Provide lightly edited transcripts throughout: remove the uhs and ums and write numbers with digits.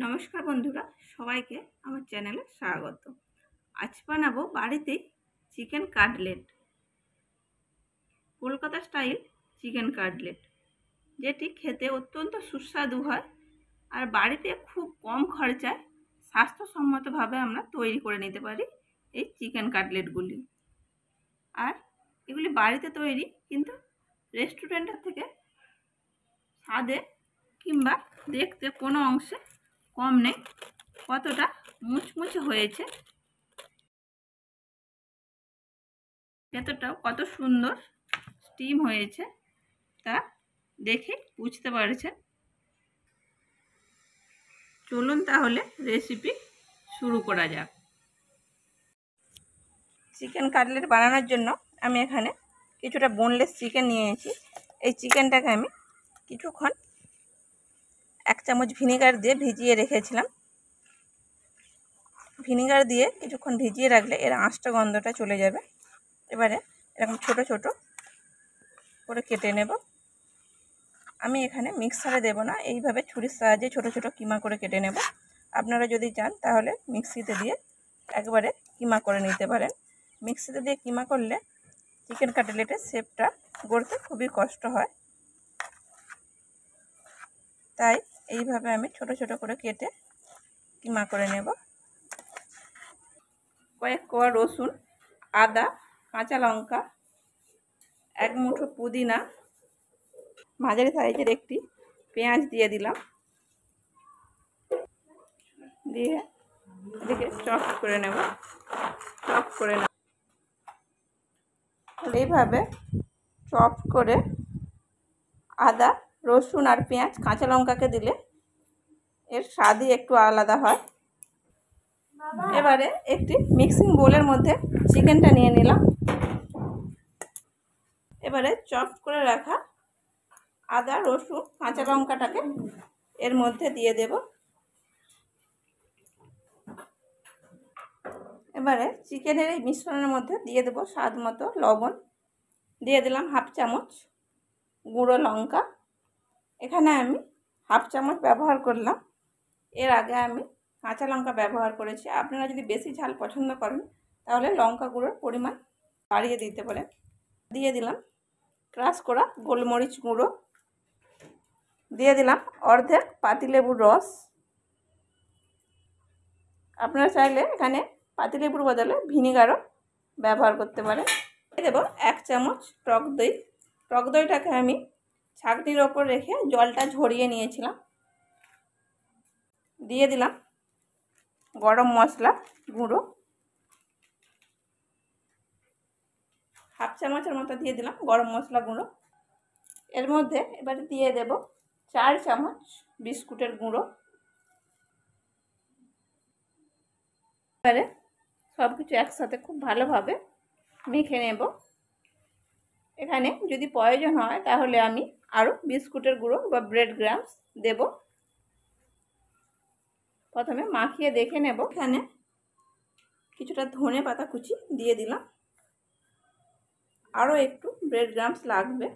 নমস্কার বন্ধুরা, সবাইকে আমার চ্যানেলে স্বাগত। আজ বানাবো বাড়িতেই chicken cutlet, Kolkata style chicken cutlet, যেটি খেতে অত্যন্ত সুস্বাদু হয় আর বাড়িতে খুব কম খরচায় স্বাস্থ্যসম্মতভাবে আমরা তৈরি করে নিতে পারি এই চিকেন কাটলেটগুলি। আর এগুলি বাড়িতে তৈরি, কিন্তু রেস্টুরেন্টের থেকে স্বাদে কিংবা দেখতে কোনো অংশে কম নেই। কতটা মুচমুচে হয়েছে, ভেতরটাও কত সুন্দর স্টিম হয়েছে তা দেখে বুঝতে পারছেন। চলুন তাহলে রেসিপি শুরু করা যাক। চিকেন কাটলেট বানানোর জন্য আমি এখানে কিছুটা বোনলেস চিকেন নিয়েছি। এই চিকেনটাকে আমি কিছুক্ষণ 1 চামচ ভিনেগার দিয়ে ভিজিয়ে রেখেছিলাম। ভিনেগার দিয়ে কিছুক্ষণ ভিজিয়ে রাখলে এর আঁশটা গন্ধটা চলে যাবে। এবারে এরকম ছোট ছোট করে কেটে নেব। আমি এখানে মিক্সারে দেব না, এইভাবে ছুরির সাহায্যে ছোট ছোট কিমা করে কেটে নেব। আপনারা যদি চান তাহলে মিক্সিতে দিয়ে একবারে কিমা করে নিতে পারেন। মিক্সিতে দিয়ে কিমা করলে চিকেন কাটলেটের শেপটা গড়তে খুবই কষ্ট হয়, তাই এইভাবে আমি ছোট ছোট করে কেটে কিমা করে নেব। কয়েক কোয়া রসুন, আদা, কাঁচা লঙ্কা, 1 মুঠো পুদিনা, মাঝারি সাইজের একটি পেঁয়াজ দিয়ে দিলাম। দিয়ে এদিকে চপ করে নেব। এইভাবে চপ করে আদা, রসুন আর পেঁয়াজ, কাঁচা লঙ্কাকে দিলে এর স্বাদই একটু আলাদা হয়। এবারে একটি মিক্সিং বোলের মধ্যে চিকেনটা নিয়ে নিলাম। এবারে চপ করে রাখা আদা, রসুন, কাঁচা লঙ্কাটাকে এর মধ্যে দিয়ে দেব। এবারে চিকেনের এই মিশ্রণের মধ্যে দিয়ে দেব স্বাদ মতো লবণ, দিয়ে দিলাম 1/2 চামচ গুঁড়ো লঙ্কা। এখানে আমি 1/2 চামচ ব্যবহার করলাম, এর আগে আমি কাঁচা লঙ্কা ব্যবহার করেছি। আপনারা যদি বেশি ঝাল পছন্দ করেন তাহলে লঙ্কা গুঁড়োর পরিমাণ বাড়িয়ে দিতে পারেন। দিয়ে দিলাম ক্রাশ করা গোলমরিচ গুঁড়ো, দিয়ে দিলাম অর্ধেক পাতিলেবুর রস। আপনারা চাইলে এখানে পাতিলেবুর বদলে ভিনেগারও ব্যবহার করতে পারেন। দিয়ে দেবো 1 চামচ টক দই। টক দইটাকে আমি ছাঁকনির ওপর রেখে জলটা ঝরিয়ে নিয়েছিলাম। দিয়ে দিলাম গরম মশলা গুঁড়ো, 1/2 চামচের মতো দিয়ে দিলাম গরম মশলা গুঁড়ো। এর মধ্যে এবারে দিয়ে দেব 4 চামচ বিস্কুটের গুঁড়ো। এবারে সব কিছু একসাথে খুব ভালোভাবে মেখে নেব। এখানে যদি প্রয়োজন হয় তাহলে আমি আরও বিস্কুটের গুঁড়ো বা ব্রেড ক্রাম্বস দেব। প্রথমে মাখিয়ে দেখে নেব। এখানে কিছুটা ধনে পাতা কুচি দিয়ে দিলাম, আরও একটু ব্রেড ক্রাম্বস লাগবে।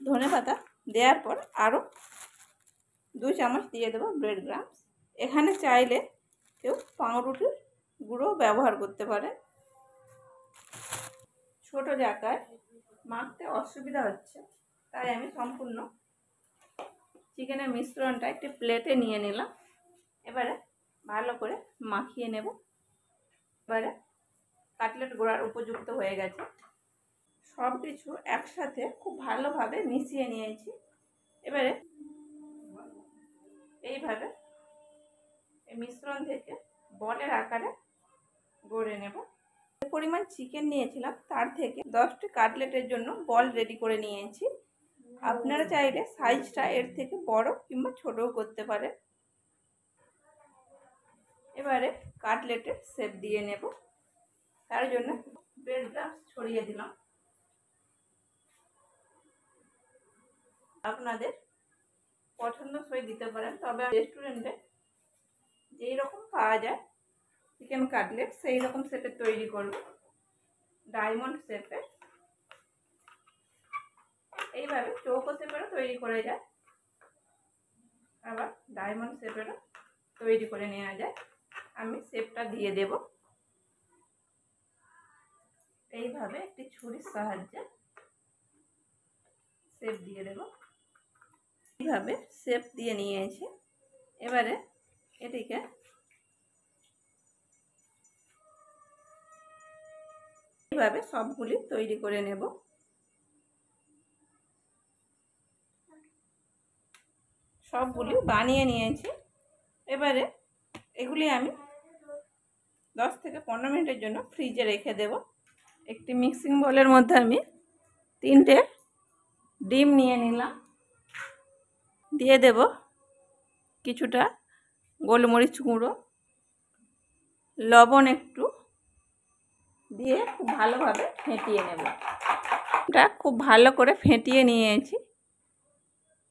ধনে পাতা দেওয়ার পর আরও 2 চামচ দিয়ে দেবো ব্রেড ক্রাম্বস। এখানে চাইলে কেউ পাউরুটির গুঁড়ো ব্যবহার করতে পারে। ছোট জায়গায় মাখতে অসুবিধা হচ্ছে, তাই আমি সম্পূর্ণ চিকেনের মিশ্রণটা একটি প্লেটে নিয়ে নিলাম। এবারে ভালো করে মাখিয়ে নেব। এবারে কাটলেট গোড়ার উপযুক্ত হয়ে গেছে। সব কিছু একসাথে খুব ভালোভাবে মিশিয়ে নিয়েছি। এবারে এইভাবে এই মিশ্রণ থেকে বলের আকারে গড়ে নেব। যে পরিমাণ চিকেন নিয়েছিলাম তার থেকে 10টি কাটলেটের জন্য বল রেডি করে নিয়েছি। আপনারা চাইলে সাইজটা এর থেকে বড় কিংবা ছোটও করতে পারেন। এবারে কাটলেটের শেপ দিয়ে নেব। তার জন্য ব্রেড ক্রাম্বস ছড়িয়ে দিলাম। আপনাদের পছন্দসই দিতে পারেন, তবে রেস্টুরেন্টে যেই রকম পাওয়া যায় চিকেন কাটলেট সেই রকম শেপের তৈরি করব, ডায়মন্ড শেপের। এইভাবে চৌকো শেপেরও তৈরি করে যায়, আবার ডায়মন্ড শেপেরও তৈরি করে নেওয়া যায়। আমি শেপটা দিয়ে দেব। এইভাবে একটি ছুরির সাহায্যে শেপ দিয়ে দেব। এইভাবে শেপ দিয়ে নিয়েছি। এবারে এটিকে এইভাবে সবগুলি তৈরি করে নেব। সবগুলি বানিয়ে নিয়েছি। এবারে এগুলি আমি 10 থেকে 15 মিনিটের জন্য ফ্রিজে রেখে দেব। একটি মিক্সিং বোলের মধ্যে আমি 3টে ডিম নিয়ে নিলাম। দিয়ে দেব কিছুটা গোলমরিচ গুঁড়ো, লবণ একটু দিয়ে খুব ভালোভাবে ফেটিয়ে নেব। এটা খুব ভালো করে ফেটিয়ে নিয়েছি।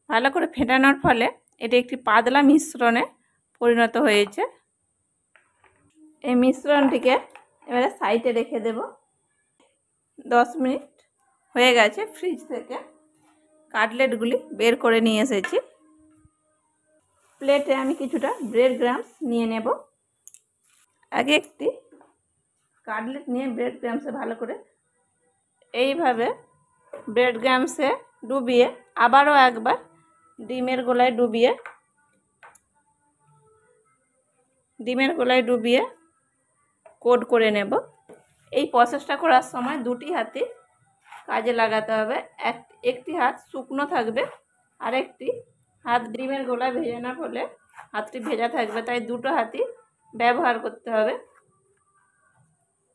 ভালো করে ফেটানোর ফলে এটি একটি পাতলা মিশ্রণে পরিণত হয়েছে। এই মিশ্রণটিকে এবারে সাইডে রেখে দেব। 10 মিনিট হয়ে গেছে ফ্রিজ থেকে কাটলেটগুলি বের করে নিয়ে এসেছি। প্লেটে আমি কিছুটা ব্রেড ক্রাম্বস নিয়ে নেব। আগে একটি কাটলেট নিয়ে ব্রেড ক্রাম্বসে ভালো করে এইভাবে ব্রেড ক্রাম্বসে ডুবিয়ে আবারও একবার ডিমের গোলায় ডুবিয়ে কোট করে নেব। এই প্রসেসটা করার সময় দুটি হাতই কাজে লাগাতে হবে। একটি হাত শুকনো থাকবে আর একটি হাত ডিমের গোলায় ভেজানোর ফলে হাতটি ভেজা থাকবে, তাই দুটো হাতই ব্যবহার করতে হবে।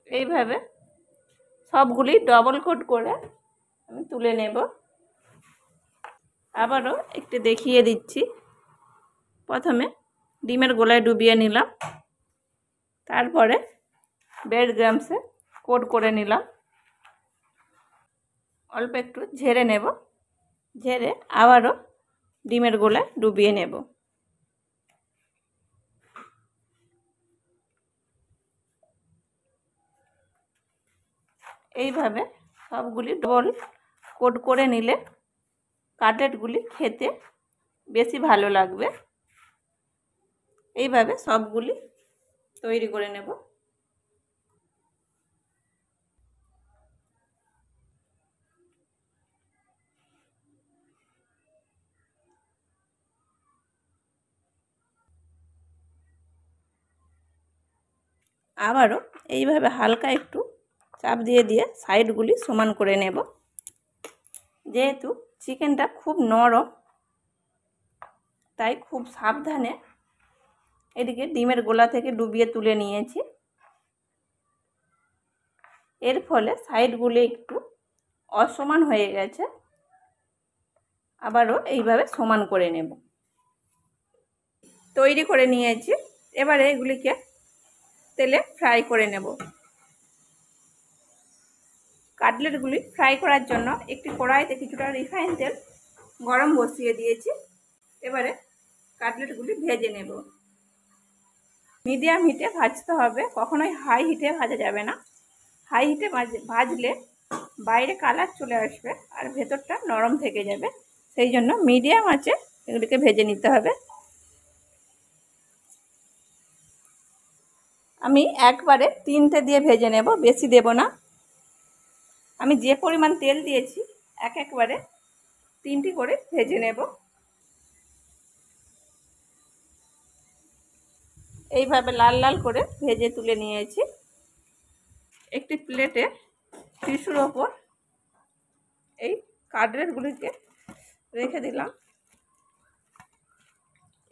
এইভাবে সবগুলি ডবল কোট করে আমি তুলে নেব। আবারও একটু দেখিয়ে দিচ্ছি। প্রথমে ডিমের গোলায় ডুবিয়ে নিলাম, তারপরে ব্রেড ক্রাম্বসে কোট করে নিলাম। অল্প একটু ঝেড়ে নেব, ঝেড়ে আবারও ডিমের গোলায় ডুবিয়ে নেব। এইভাবে সবগুলি ডবল কোট করে নিলে কাটলেটগুলি খেতে বেশি ভালো লাগবে। এইভাবে সবগুলি তৈরি করে নেব। আবারও এইভাবে হালকা একটু চাপ দিয়ে সাইডগুলি সমান করে নেব। যেহেতু চিকেনটা খুব নরম, তাই খুব সাবধানে এদিকে ডিমের গোলা থেকে ডুবিয়ে তুলে নিয়েছি। এর ফলে সাইডগুলি একটু অসমান হয়ে গেছে। আবারও এইভাবে সমান করে নেব। তৈরি করে নিয়েছি। এবারে এগুলিকে তেলে ফ্রাই করে নেব। কাটলেটগুলি ফ্রাই করার জন্য একটি কড়াইতে কিছুটা রিফাইন তেল গরম বসিয়ে দিয়েছি। এবারে কাটলেটগুলি ভেজে নেব। মিডিয়াম হিটে ভাজতে হবে, কখনোই হাই হিটে ভাজা যাবে না। হাই হিটে ভাজলে বাইরে কালার চলে আসবে আর ভেতরটা নরম থেকে যাবে। সেই জন্য মিডিয়াম আঁচে এগুলিকে ভেজে নিতে হবে। আমি একবারে 3টে দিয়ে ভেজে নেব, বেশি দেব না। আমি যে পরিমাণ তেল দিয়েছি একবারে 3টি করে ভেজে নেব। এইভাবে লাল লাল করে ভেজে তুলে নিয়েছি। একটি প্লেটে টিস্যুর ওপর এই কাটলেটগুলিকে রেখে দিলাম।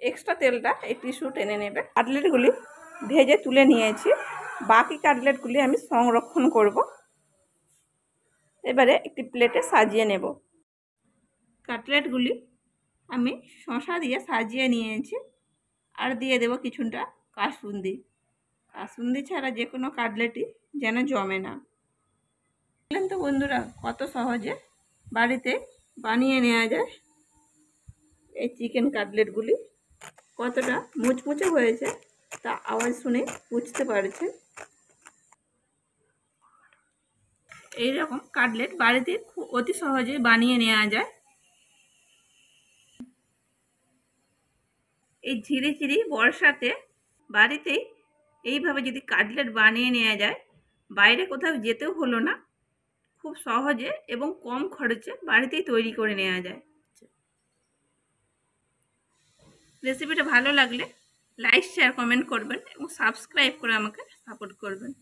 এক্সট্রা তেলটা এই টিস্যু টেনে নেবে। কাটলেটগুলি ভেজে তুলে নিয়েছি, বাকি কাটলেটগুলি আমি সংরক্ষণ করব। এবারে একটি প্লেটে সাজিয়ে নেব। কাটলেটগুলি আমি শসা দিয়ে সাজিয়ে নিয়েছি আর দিয়ে দেব কিছুটা কাসুন্দি। কাসুন্দি ছাড়া যে কোনো কাটলেটই যেন জমে না। দেখলেন তো বন্ধুরা, কত সহজে বাড়িতে বানিয়ে নেওয়া যায় এই চিকেন কাটলেটগুলি। কতটা মুচমুচে হয়েছে তা আওয়াজ শুনে বুঝতে পারছেন। এইরকম কাটলেট বাড়িতে অতি সহজেই বানিয়ে নেওয়া যায়। এই ঝিরিঝিরি বর্ষাতে বাড়িতেই এইভাবে যদি কাটলেট বানিয়ে নেওয়া যায়, বাইরে কোথাও যেতেও হলো না, খুব সহজে এবং কম খরচে বাড়িতেই তৈরি করে নেওয়া যায়। রেসিপিটা ভালো লাগলে লাইক শেয়ার কমেন্ট করবেন এবং সাবস্ক্রাইব করে আমাকে সাপোর্ট করবেন।